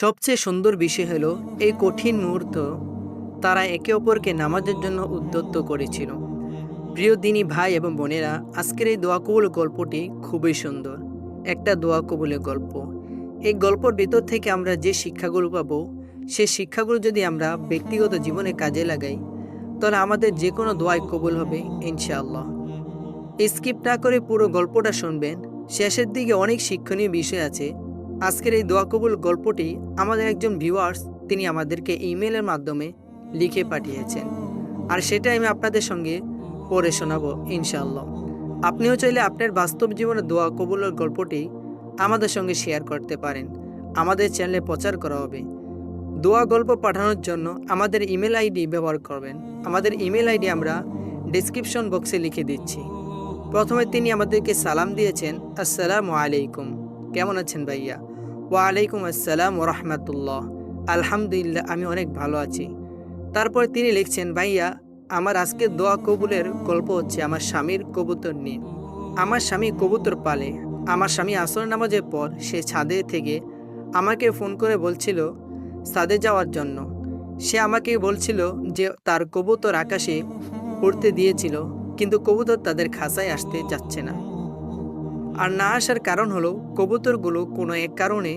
সবচেয়ে সুন্দর বিষয় হলো এই কঠিন মুহূর্ত তারা একে অপরকে নামাজের জন্য উদ্যত করেছিল। প্রিয় দিনী ভাই এবং বোনেরা, আজকের এই দোয়া কবুল গল্পটি খুবই সুন্দর। একটা দোয়া কবুলের গল্প। এই গল্পের ভিতর থেকে আমরা যে শিক্ষাগুলো পাবো, সেই শিক্ষাগুলো যদি আমরা ব্যক্তিগত জীবনে কাজে লাগাই, তাহলে আমাদের যে কোনো দোয়াই কবুল হবে ইনশাআল্লাহ। স্কিপ না করে পুরো গল্পটা শুনবেন। শেষের দিকে অনেক শিক্ষণীয় বিষয় আছে। আজকের এই দোয়া কবুল গল্পটি আমাদের একজন ভিউয়ার্স তিনি আমাদেরকে ইমেলের মাধ্যমে লিখে পাঠিয়েছেন, আর সেটা আমি আপনাদের সঙ্গে পড়ে শোনাবো ইনশাআল্লাহ। আপনিও চাইলে আপনার বাস্তব জীবনে দোয়া কবুলের গল্পটি আমাদের সঙ্গে শেয়ার করতে পারেন। আমাদের চ্যানেলে প্রচার করা হবে। দোয়া গল্প পাঠানোর জন্য আমাদের ইমেল আইডি ব্যবহার করবেন। আমাদের ইমেল আইডি আমরা ডেসক্রিপশন বক্সে লিখে দিচ্ছি। প্রথমে তিনি আমাদেরকে সালাম দিয়েছেন, আসসালামু আলাইকুম, কেমন আছেন ভাইয়া? ওয়ালাইকুম আসসালাম ও রহমতুল্লাহ, আলহামদুলিল্লাহ আমি অনেক ভালো আছি। তারপরে তিনি লিখছেন, ভাইয়া আমার আজকের দোয়া কবুলের গল্প হচ্ছে আমার স্বামীর কবুতর নিয়ে। আমার স্বামী কবুতর পালে। আমার স্বামী আসর নামাজের পর সে ছাদে থেকে আমাকে ফোন করে বলছিল ছাদে যাওয়ার জন্য। সে আমাকে বলছিল যে তার কবুতর আকাশে উড়তে দিয়েছিল, কিন্তু কবুতর তাদের খাঁচায় আসতে যাচ্ছে না। আর না আসার কারণ হলো কবুতরগুলো কোনো এক কারণে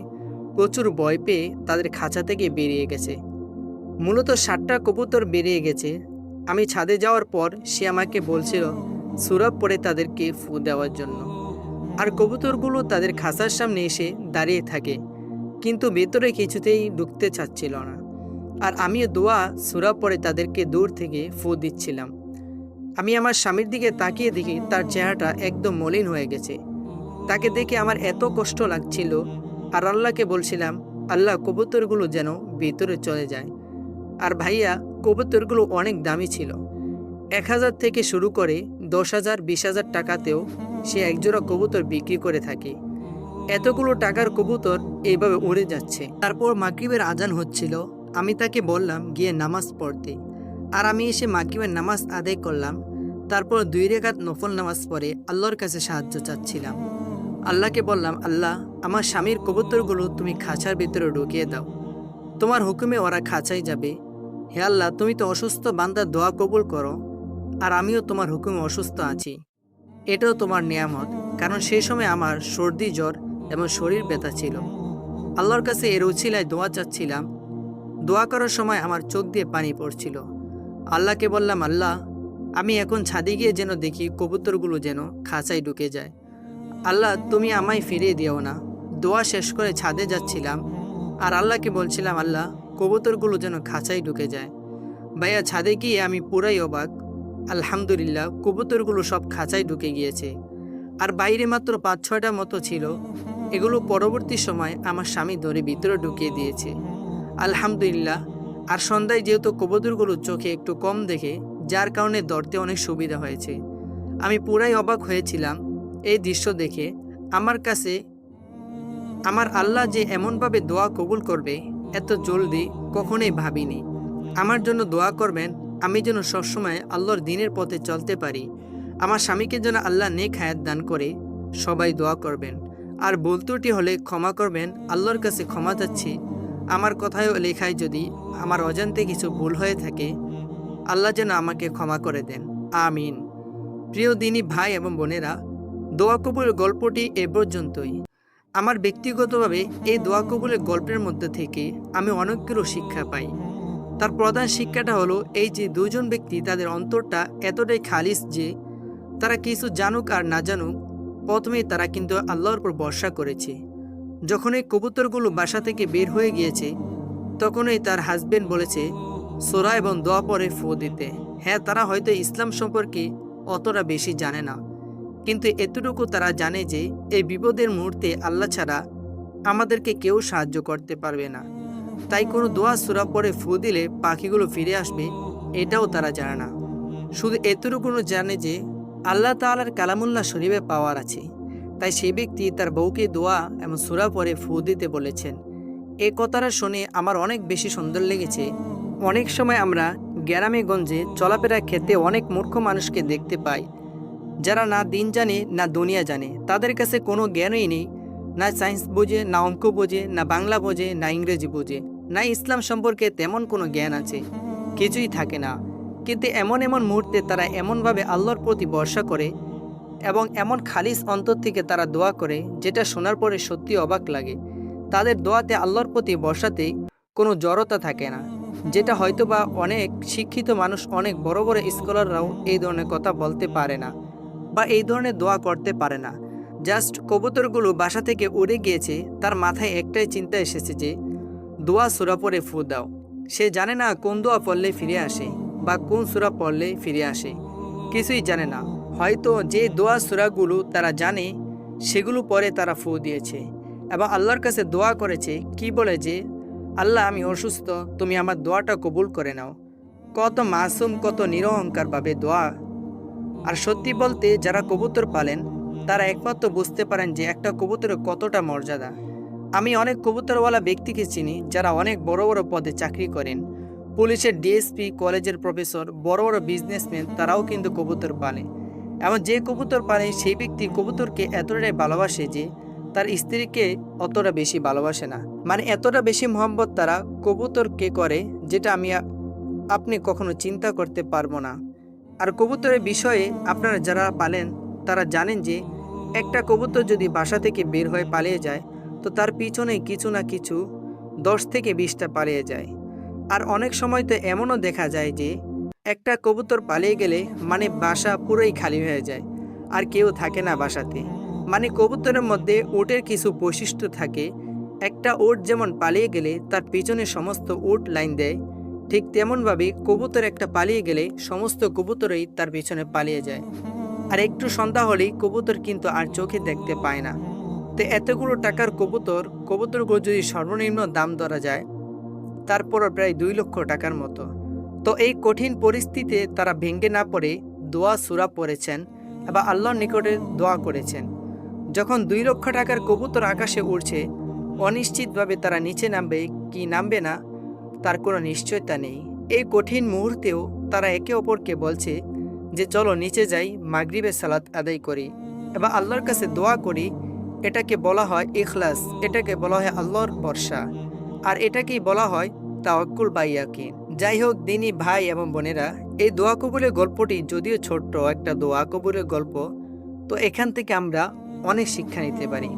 প্রচুর ভয় পেয়ে তাদের খাঁচা থেকে বেরিয়ে গেছে। মূলত 7টা কবুতর বেরিয়ে গেছে। আমি ছাদে যাওয়ার পর সে আমাকে বলছিল সূরা পড়ে তাদেরকে ফু দেওয়ার জন্য। আর কবুতরগুলো তাদের খাঁচার সামনে এসে দাঁড়িয়ে থাকে, কিন্তু ভেতরে কিছুতেই ঢুকতে চাচ্ছিল না। আর আমিও দোয়া সূরা পড়ে তাদেরকে দূর থেকে ফু দিচ্ছিলাম। আমি আমার স্বামীর দিকে তাকিয়ে দেখি তার চেহারাটা একদম মলিন হয়ে গেছে। তাকে দেখে আমার এত কষ্ট লাগছিল, আর আল্লাহকে বলছিলাম, আল্লাহ কবুতরগুলো যেন ভিতরে চলে যায়। আর ভাইয়া কবুতরগুলো অনেক দামি ছিল। 1000 থেকে শুরু করে 10,000 20,000 টাকাতেও সে একজোড়া কবুতর বিক্রি করে থাকে। এতগুলো টাকার কবুতর এইভাবে উড়ে যাচ্ছে। তারপর মাগরিবের আজান হচ্ছিল। আমি তাকে বললাম গিয়ে নামাজ পড়তে, আর আমি এসে মাগরিবের নামাজ আদায় করলাম। তারপর 2 রাকাত নফল নামাজ পড়ে আল্লাহর কাছে সাহায্য চাচ্ছিলাম। আল্লাহকে বললাম, আল্লাহ আমার স্বামীর কবুতরগুলো তুমি খাঁচার ভিতরে ঢুকিয়ে দাও। তোমার হুকুমে ওরা খাঁচায় যাবে। হে আল্লাহ, তুমি তো অসুস্থ বান্দার দোয়া কবুল করো, আর আমিও তোমার হুকুমে অসুস্থ আছি। এটাও তোমার নিয়ামত, কারণ সেই সময় আমার সর্দি জ্বর এবং শরীর ব্যথা ছিল। আল্লাহর কাছে এর উছিলায় দোয়া চাচ্ছিলাম। দোয়া করার সময় আমার চোখ দিয়ে পানি পড়ছিল। আল্লাহকে বললাম, আল্লাহ আমি এখন ছাদে গিয়ে যেন দেখি কবুতরগুলো যেন খাঁচায় ঢুকে যায়। আল্লাহ তুমি আমায় ফিরিয়ে দিও না। দোয়া শেষ করে ছাদে যাচ্ছিলাম, আর আল্লাহকে বলছিলাম, আল্লাহ কবুতরগুলো যেন খাঁচায় ঢুকে যায়। ভাইয়া ছাদে গিয়ে আমি পুরাই অবাক। আলহামদুলিল্লাহ কবুতরগুলো সব খাঁচায় ঢুকে গিয়েছে, আর বাইরে মাত্র 5-6টা মতো ছিল। এগুলো পরবর্তী সময় আমার স্বামী ধরে ভিতরে ঢুকিয়ে দিয়েছে আলহামদুলিল্লাহ। আর সন্ধ্যায় যেহেতু কবুতরগুলো চোখে একটু কম দেখে, যার কারণে ধরতে অনেক সুবিধা হয়েছে। আমি পুরাই অবাক হয়েছিলাম এই দৃশ্য দেখে। আমার কাছে আমার আল্লাহ যে এমনভাবে দোয়া কবুল করবে এত জলদি কখনোই ভাবিনি। আমার জন্য দোয়া করবেন, আমি যেন সবসময় আল্লাহর দ্বীনের পথে চলতে পারি। আমার স্বামীকে যেন আল্লাহ নেক হায়াত দান করে। সবাই দোয়া করবেন। আর ভুল ত্রুটি হলে ক্ষমা করবেন। আল্লাহর কাছে ক্ষমা চাচ্ছি। আমার কথায় ও লেখায় যদি আমার অজান্তে কিছু ভুল হয়ে থাকে, আল্লাহ যেন আমাকে ক্ষমা করে দেন। আমিন। প্রিয় দিনী ভাই এবং বোনেরা, দোয়া কবুলের গল্পটি এ পর্যন্তই। আমার ব্যক্তিগতভাবে এই দোয়া কবুলের গল্পের মধ্যে থেকে আমি অনেকগুলো শিক্ষা পাই। তার প্রধান শিক্ষাটা হলো এই যে দুজন ব্যক্তি তাদের অন্তরটা এতটাই খালিস যে তারা কিছু জানুক আর না জানুক, প্রথমেই তারা কিন্তু আল্লাহর উপর ভরসা করেছে। যখন এই কবুতরগুলো বাসা থেকে বের হয়ে গিয়েছে, তখনই তার হাজবেন্ড বলেছে সূরা এবং দোয়া পরে ফু দিতে। হ্যাঁ, তারা হয়তো ইসলাম সম্পর্কে অতটা বেশি জানে না, কিন্তু এতটুকু তারা জানে যে এই বিপদের মুহূর্তে আল্লাহ ছাড়া আমাদেরকে কেউ সাহায্য করতে পারবে না। তাই কোনো দোয়া সূরা পরে ফু দিলে পাখিগুলো ফিরে আসবে, এটাও তারা জানে না। শুধু এতটুকু জানে যে আল্লাহ তাআলার কালামুল্লাহ শরীফে পাওয়ার আছে। তাই সেই ব্যক্তি তার বউকে দোয়া এবং সূরা পরে ফু দিতে বলেছেন। এই কথাটা শুনে আমার অনেক বেশি সুন্দর লেগেছে। অনেক সময় আমরা গ্রামে গঞ্জে চলাফেরার ক্ষেত্রে অনেক মূর্খ মানুষকে দেখতে পাই, যারা না দিন জানে না দুনিয়া জানে। তাদের কাছে কোনো জ্ঞানই নেই, না সায়েন্স বোঝে, না অঙ্ক বোঝে, না বাংলা বোঝে, না ইংরেজি বোঝে, না ইসলাম সম্পর্কে তেমন কোনো জ্ঞান আছে, কিছুই থাকে না। কিন্তু এমন এমন মুহূর্তে তারা এমনভাবে আল্লাহর প্রতি ভরসা করে এবং এমন খালিস অন্তর থেকে তারা দোয়া করে, যেটা শোনার পরে সত্যি অবাক লাগে। তাদের দোয়াতে আল্লাহর প্রতি ভরসাতে কোনো জড়তা থাকে না, যেটা হয়তোবা অনেক শিক্ষিত মানুষ, অনেক বড় বড় স্কলাররাও এই ধরনের কথা বলতে পারে না বা এই ধরনের দোয়া করতে পারে না। জাস্ট কবুতরগুলো বাসা থেকে উড়ে গিয়েছে, তার মাথায় একটাই চিন্তা এসেছে যে দোয়া সূরা পড়ে ফু দাও। সে জানে না কোন দোয়া পড়লে ফিরে আসে বা কোন সূরা পড়লে ফিরে আসে, কিছুই জানে না। হয়তো যে দোয়া সূরাগুলো তারা জানে সেগুলো পরে তারা ফু দিয়েছে এবং আল্লাহর কাছে দোয়া করেছে, কি বলে যে আল্লাহ আমি অসুস্থ, তুমি আমার দোয়াটা কবুল করে নাও। কত মাসুম, কত নিরহংকারভাবে দোয়া। আর সত্যি বলতে যারা কবুতর পালেন তারা একমাত্র বুঝতে পারেন যে একটা কবুতরের কতটা মর্যাদা। আমি অনেক কবুতরওয়ালা ব্যক্তিকে চিনি যারা অনেক বড় বড় পদে চাকরি করেন, পুলিশের ডিএসপি, কলেজের প্রফেসর, বড় বড় বিজনেসম্যান, তারাও কিন্তু কবুতর পালে। এবং যে কবুতর পালে সেই ব্যক্তি কবুতরকে এতটাই ভালোবাসে যে তার স্ত্রীকে অতটা বেশি ভালোবাসে না। মানে এতটা বেশি মহব্বত তারা কবুতরকে করে, যেটা আপনি কখনো চিন্তা করতে পারবো না। আর কবুতরের বিষয়ে আপনারা যারা পালেন তারা জানেন যে একটা কবুতর যদি বাসা থেকে বের হয়ে পালিয়ে যায় তো তার পিছনে কিছু না কিছু 10 থেকে 20টা পালিয়ে যায়। আর অনেক সময় তো এমনও দেখা যায় যে একটা কবুতর পালিয়ে গেলে মানে বাসা পুরোই খালি হয়ে যায়, আর কেউ থাকে না বাসাতে। মানে কবুতরের মধ্যে উটের কিছু বৈশিষ্ট্য থাকে। একটা উট যেমন পালিয়ে গেলে তার পিছনে সমস্ত উট লাইন দেয়, ঠিক তেমনভাবে কবুতর একটা পালিয়ে গেলে সমস্ত কবুতরই তার পিছনে পালিয়ে যায়। আর একটু সন্ধ্যা হলেই কবুতর কিন্তু আর চোখে দেখতে পায় না। তো এতগুলো টাকার কবুতরগুলো যদি সর্বনিম্ন দাম ধরা যায় তারপরও প্রায় 2 লক্ষ টাকার মতো। তো এই কঠিন পরিস্থিতিতে তারা ভেঙে না পড়ে দোয়া সূরা পড়েছেন এবং আল্লাহর নিকটে দোয়া করেছেন। যখন 2 লক্ষ টাকার কবুতর আকাশে উড়ছে, অনিশ্চিতভাবে তারা নিচে নামবে কি নামবে না তার কোনো নিশ্চয়তা নেই। এই কঠিন মুহূর্তেও তারা একে অপরকে বলছে যে চলো নিচে যাই, মাগরিবের সালাত আদায় করি এবং আল্লাহর কাছে দোয়া করি। এটাকে বলা হয় ইখলাস, এটাকে বলা হয় আল্লাহর ভরসা, আর এটাকেই বলা হয় তাওয়াক্কুল বা ইয়াকিন। যাই হোক দিনী ভাই এবং বোনেরা, এই দোয়া কবুলের গল্পটি যদিও ছোট্ট একটা দোয়া কবুলের গল্প, তো এখান থেকে আমরা অনেক শিক্ষা নিতে পারি।